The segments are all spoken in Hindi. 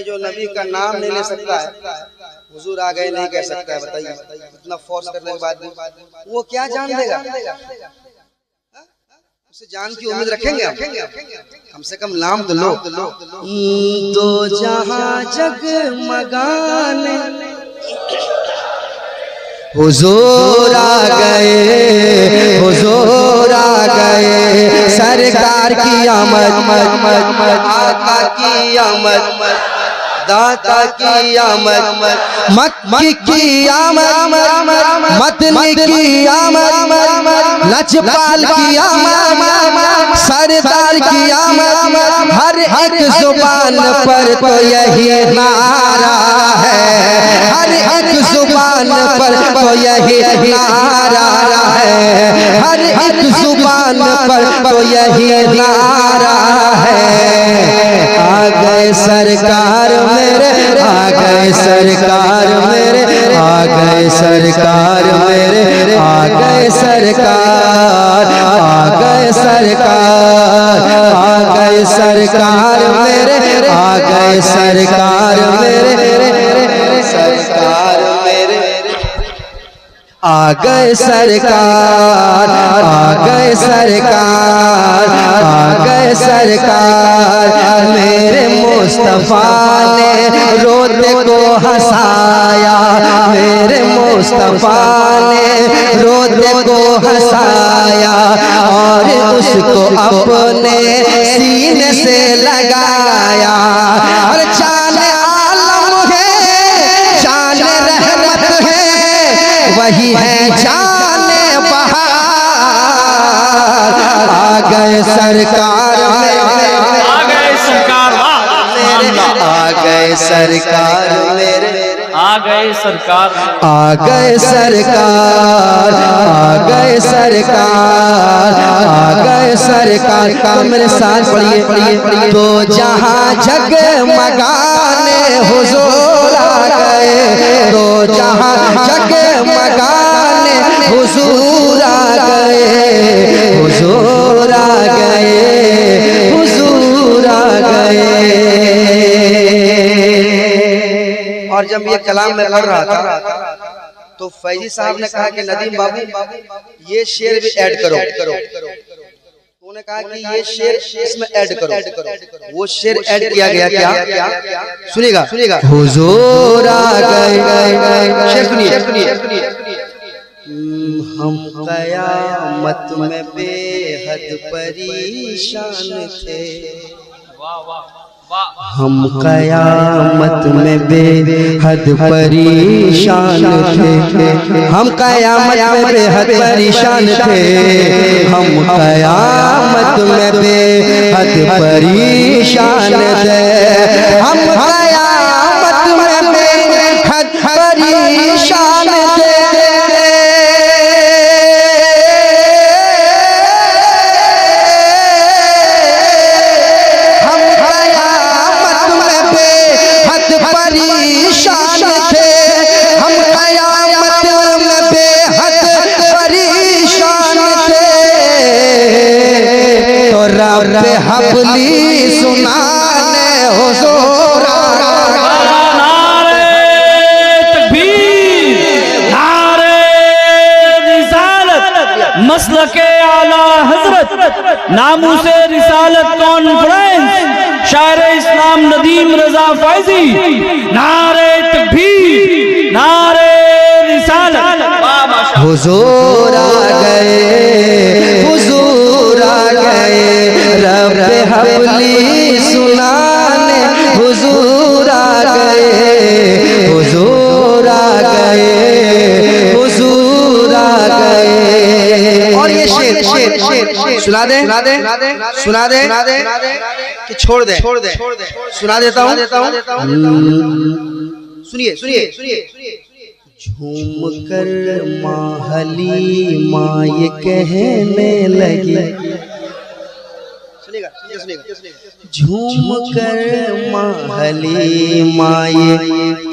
नहीं जो नबी का नाम नहीं ले सकता है, हुजूर आ गए नहीं कह सकता है, बताइए इतना फोर्स करने के बाद वो क्या जान देगा? उसे जान की उम्मीद रखेंगे हम? कम से कम नाम तो लो। तो जहां जगमगाने हुजूर आ गए, हुजूर आ गए, सरकार की आमद, आका की आमद, दाता की आमद, मक्की की आमद, मतनी की आमद, लजपाल की आमद, सरदार की आमद, हर एक जुबान पर तो यही नारा है, हर एक जुबान पर तो यही नारा है, हर एक जुबान पर तो यही नारा है। आ गए सरकार मेरे, आ गए सरकार मेरे, आ गए सरकार मेरे, आ गए सरकार, आ गए सरकार, आ गए सरकार मेरे, आ गए सरकार मेरे, सरकार मेरे, आ गए सरकार, आ गए सरकार, आ गए सरकार, मेरे मुस्तफा ने रोते को हंसाया, मेरे मुस्तफा ने रोते को हंसाया, और उसको अपने सीने से लगाया। और चाँद आलम है, चाँद रहमत है, वही है जाने बहार। आ गए सरकार, आ गए सरकार, आ गए सरकार मेरे, आ गए सरकार, आ गए सरकार, आ गए सरकार, आ गए सरकार। तो मेरे साथ पढ़िए, पढ़िए। तो जहाँ जगमगाने हुजूर आ गए, तो जहाँ जगमगाने हुजूर आ गए, हुजूर आ गए, हुजूर आ गए। और जब ये कलाम में पढ़ रहा था तो फैजी साहब ने कहा कि नदीम बाबू ये शेर भी ऐड करो। उन्होंने कहा कि ये शेर इसमें ऐड करो। वो शेर ऐड किया गया। क्या? सुनिएगा, सुनिएगा। हुजूर आ गए, शेर सुनिए, सुनिए। हम कयामत में बेहद परेशान थे, हम कयामत में बेहद परेशान थे, हम कयामत में बेहद परेशान थे, हम कयामत में बेहद परेशान थे, हम कयामत में बेहद परेशान थे। हबली सुनाने हुजूर, नारे तकबीर, नारे रिसालत, मसलके आला हजरत, नामूसे रिसालत कॉन्फ्रेंस, शायर इस्लाम नदीम रजा फैजी, नारे तकबीर, नारे रिसालत। हुजूर आ गए, हुजूर आ गए, रब हबली सुनाने हुजूर आ गए, हुजूर आ गए, हुजूर आ गए। और ये शेर सुना दे, सुना दे कि छोड़ दे, सुना देता हूँ। सुनिए, सुनिए, सुनिए। झूम कर माहली माँ ये कहने लगी, झूम कर माहली माँ ये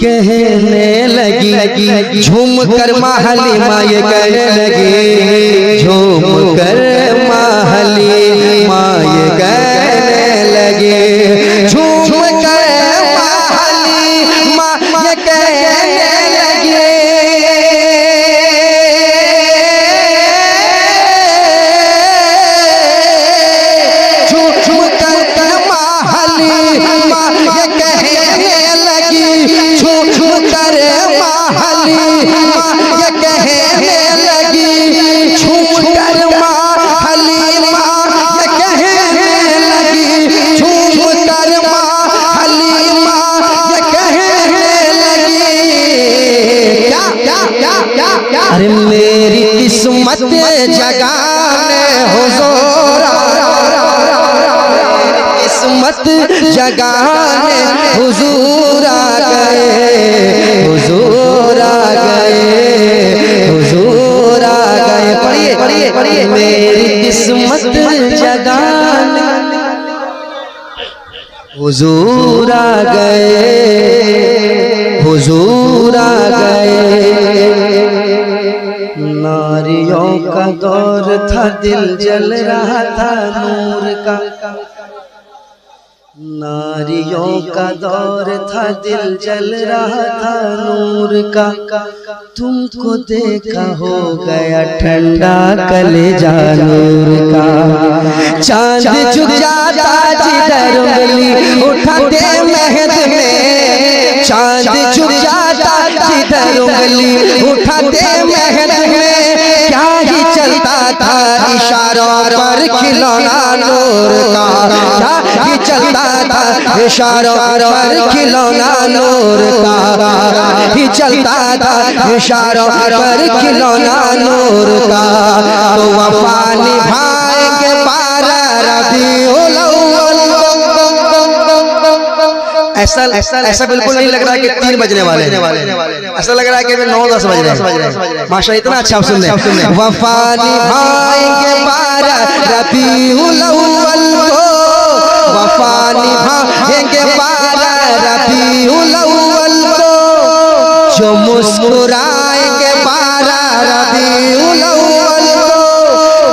कहने लगी, झूम कर माहली माँ ये कहने लगी, झूम कर माहली माँ ये कहने लगी, झूम कर जगाने हुजूर किस्मत जगाने हुजूर आ गए, हुजूर आ गए, हुजूर आ गए। पढ़िए पढ़िए पढ़िए, मेरी किस्मत जगाने हुजूर आ गए, हुजूर आ गए। नारियों का दौर था, दिल जल रहा था नूर का। नारियों का दौर था, दिल जल रहा था नूर का। तुमको देखा हो गया ठंडा कलेजा नूर का। चांद झुक जाता जिधर उंगली उठाते महद में, चांद झुक जाता जिधर उंगली उठाते महद में। क्या ही चलता था इशारों पर खिलौना नूर का, क्या ही चलता था इशारों पर खिलौना नूर का, ही चलता था इशारों पर खिलौना नूर का। तो वफा निभाएंगे पारा रबीउल अव्वल। ऐसा बिल्कुल नहीं लग रहा है कि 3 बजने वाले हैं, ऐसा लग रहा है कि 9-10 बज रहे हैं। माशा इतना अच्छा सुन रहे हैं। वफा निभाएंगे पारा रबीउल अव्वल को, वफा निभाएंगे पारा रबीउल अव्वल को। जो मुस्कुराएंगे पारा रबीउल अव्वल को,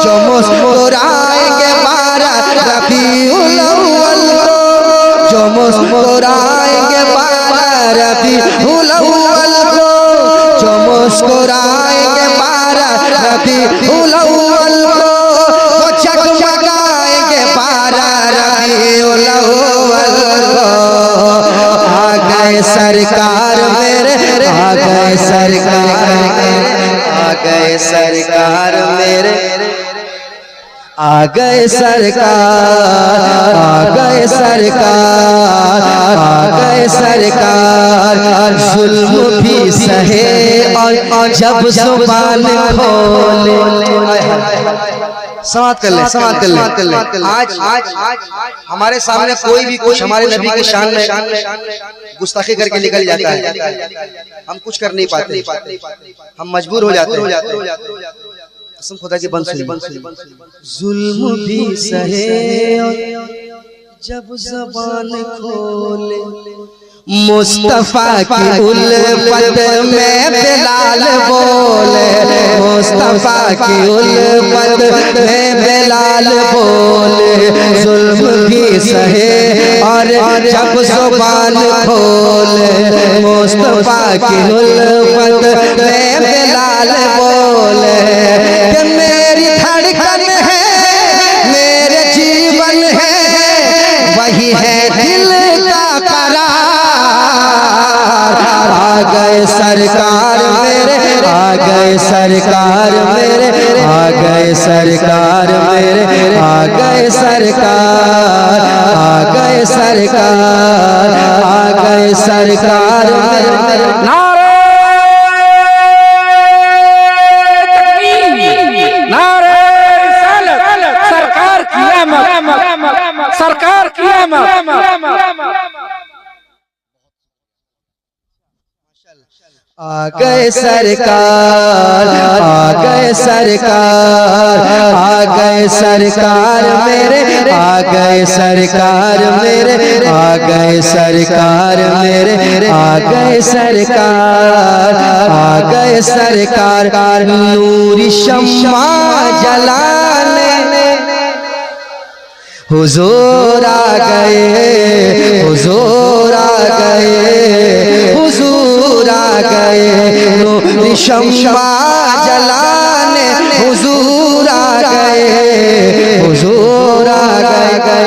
जो मुस्कुराएंगे पारा रबीउल अव्वल को, जो मुस्कुराएंगे पारा रबीउल अव्वल को, जो मुस्कुराएंगे पारा रबीउल अव्वल को। वो जगमगाएंगे पारा रबीउल अव्वल को। आ गए सरकार मेरे, आ गए सरकार, आ गए सरकार मेरे, आ गए सरकार, आ गए सरकार, आ गए सरकार। जुल्म भी सहे और जब जुबान खोले। समाप्त कर ले, समाप्त कर ले। आज हमारे सामने कोई भी कुछ हमारे नबी की शान में गुस्ताखी करके निकल जाता है, हम कुछ कर नहीं पाते, हम मजबूर हो जाते हैं। कसम खुदा की बंद सुनी। जुल्म भी सहे जब ज़बान खोले। मुस्तफा की उल्फत में बिलाल बोले, मुस्तफा की उल्फत में बिलाल बोले। जुल्म भी सहे और जब ज़ुबान खोले। मुस्तफा की उल्फत में बिलाल बोले कि मेरी धड़कन है, मेरे जीवन है, वही है दिल का करार। आ गए सरकार मेरे, आ गए सरकार मेरे, आ गए सरकार मेरे, आ गए सरकार, आ गए सरकार, आ गए सरकार मेरे। सरकार की आमद। आ गए सरकार, आ गए सरकार, आ गए सरकार मेरे, आ गए सरकार मेरे, आ गए सरकार मेरे, आ गए सरकार, आ गए सरकार। नूरी शम्मा जलाने हुजूर आ गए, हुजूर आ गए, हुजूर आ गए। नूरी शम्मा जलाने हुजूर आ गए, हुजूर आ गए।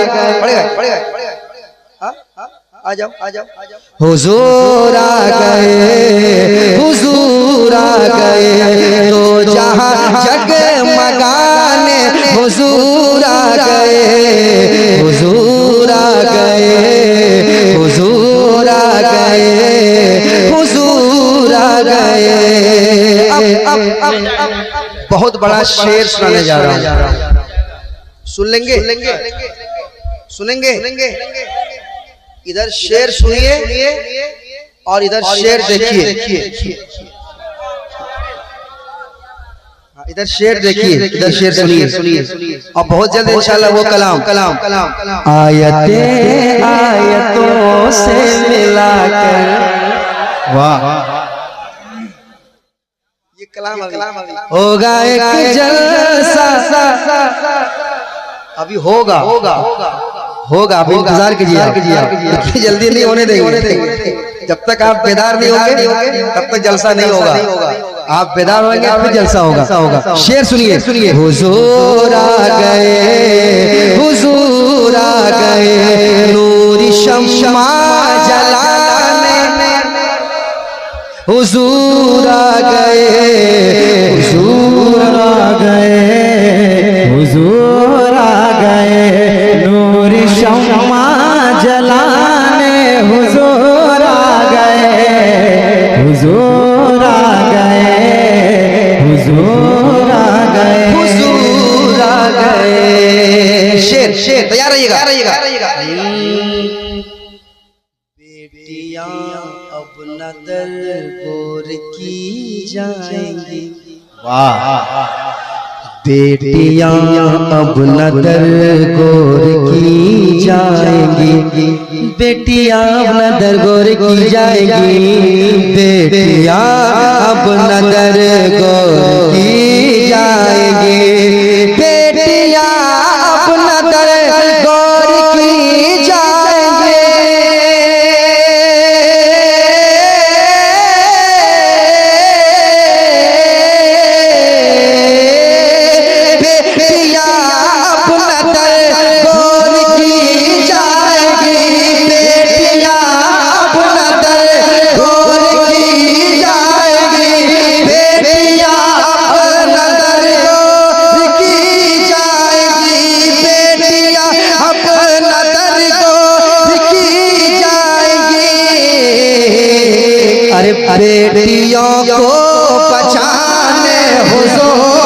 आ जाओ आ जाओ आ जाओ। हुजूर आ गए, हुजूर आ गए। तो जहाँ जगमगाने हुजूर आ गए, हुजूर आ गए, हुजूर आ गए, हुजूर आ गए। अब बहुत बड़ा शेर सुनाने जा रहा हूँ, सुन लेंगे? सुनेंगे? इधर शेर सुनिए और इधर शेर देखिए। इधर शेर देखिए, इधर शेर सुनिए और बहुत जल्द इंशाल्लाह वो कलाम आयतों से मिलाकर, वाह, ये कलाम होगा एक जलसा, अभी होगा, अभी इंतजार कीजिए, इतनी जल्दी नहीं होने देंगे। जब तक आप बेदार नहीं होंगे तब तक जलसा नहीं होगा। आप बेदार होंगे फिर जलसा होगा। शेर सुनिए। हुजूर आ गए, हुजूर आ गए, नूरी शम्मा जलाने, हुजूर आ गए, हुजूर आ गए, हुजूर आ गए, नूरी शम्मा जलाने, हुजूर आ गए, हुजूर आ गए, हुजूर आ गए, हुजूर आ गए। शेर तैयार रहिएगा। बेटियां अब न दरगोर की जाएंगी, वाह, बेटियां अब न दरगोर की जाएंगी, बेटियां अब न दरगोर की जाएंगी, बेटियां अब न दरगोर की जाएंगी, बेटियां अब न दरगोर की जाएंगी। बेटियों को बचाने हुजूर